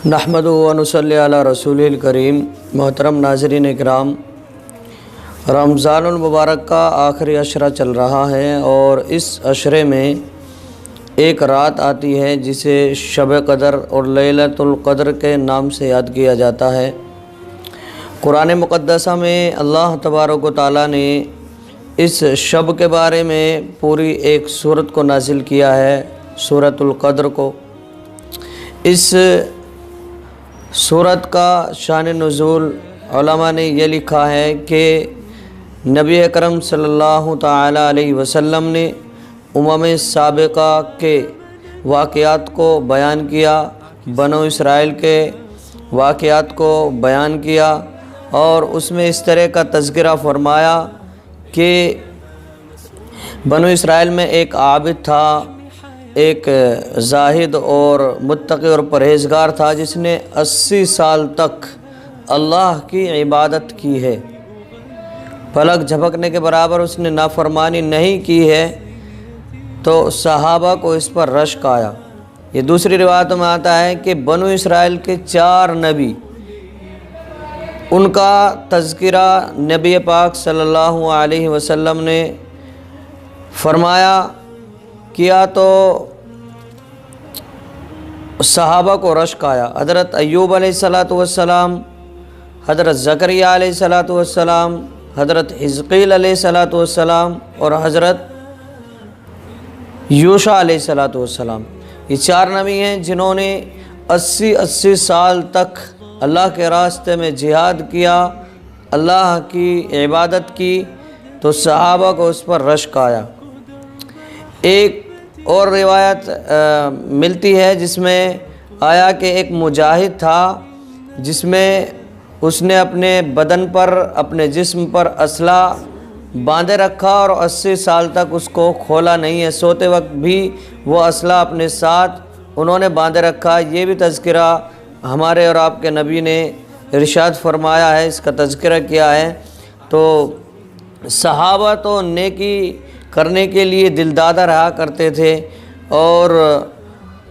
نحمدہ و نصلی علی رسول الکریم۔ محترم ناظرین اکرام، رمضان المبارک کا آخری عشرہ چل رہا ہے اور اس عشرے میں ایک رات آتی ہے جسے شب قدر اور لیلۃ القدر کے نام سے یاد کیا جاتا ہے۔ قرآن مقدسہ میں اللہ تبارک و تعالیٰ نے اس شب کے بارے میں پوری ایک سورت کو نازل کیا ہے، سورۃ القدر کو۔ اس سورت کا شان نزول علماء نے یہ لکھا ہے کہ نبی اکرم صلی اللہ تعالی علیہ وسلم نے امم سابقہ کے واقعات کو بیان کیا، بنو اسرائیل کے واقعات کو بیان کیا، اور اس میں اس طرح کا تذکرہ فرمایا کہ بنو اسرائیل میں ایک عابد تھا، ایک زاہد اور متقی اور پرہیزگار تھا جس نے 80 سال تک اللہ کی عبادت کی ہے، پلک جھپکنے کے برابر اس نے نافرمانی نہیں کی ہے، تو صحابہ کو اس پر رشک آیا۔ یہ دوسری روایتوں میں آتا ہے کہ بنو اسرائیل کے 4 نبی، ان کا تذکرہ نبی پاک صلی اللہ علیہ وسلم نے فرمایا کیا تو صحابہ کو رشک آیا۔ حضرت ایوب علیہ السلام، حضرت زکریا علیہ السلام، حضرت حزقیل علیہ السلام اور حضرت یوشع علیہ السلام، یہ 4 نبی ہیں جنہوں نے 80 سال تک اللہ کے راستے میں جہاد کیا، اللہ کی عبادت کی، تو صحابہ کو اس پر رشک آیا۔ ایک اور روایت ملتی ہے جس میں آیا کہ ایک مجاہد تھا جس میں اس نے اپنے بدن پر، اپنے جسم پر اسلحہ باندھے رکھا اور 80 سال تک اس کو کھولا نہیں ہے، سوتے وقت بھی وہ اسلحہ اپنے ساتھ انہوں نے باندھے رکھا۔ یہ بھی تذکرہ ہمارے اور آپ کے نبی نے ارشاد فرمایا ہے، اس کا تذکرہ کیا ہے۔ تو صحابہ تو نیکی کرنے کے لیے دلدادہ رہا کرتے تھے اور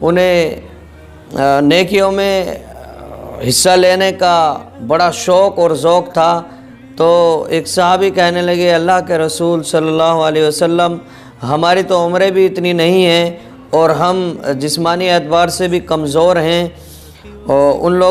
انہیں نیکیوں میں حصہ لینے کا بڑا شوق اور ذوق تھا۔ تو ایک صحابی کہنے لگے، اللہ کے رسول صلی اللہ علیہ وسلم، ہماری تو عمریں بھی اتنی نہیں ہیں اور ہم جسمانی اعتبار سے بھی کمزور ہیں، اور ان لوگ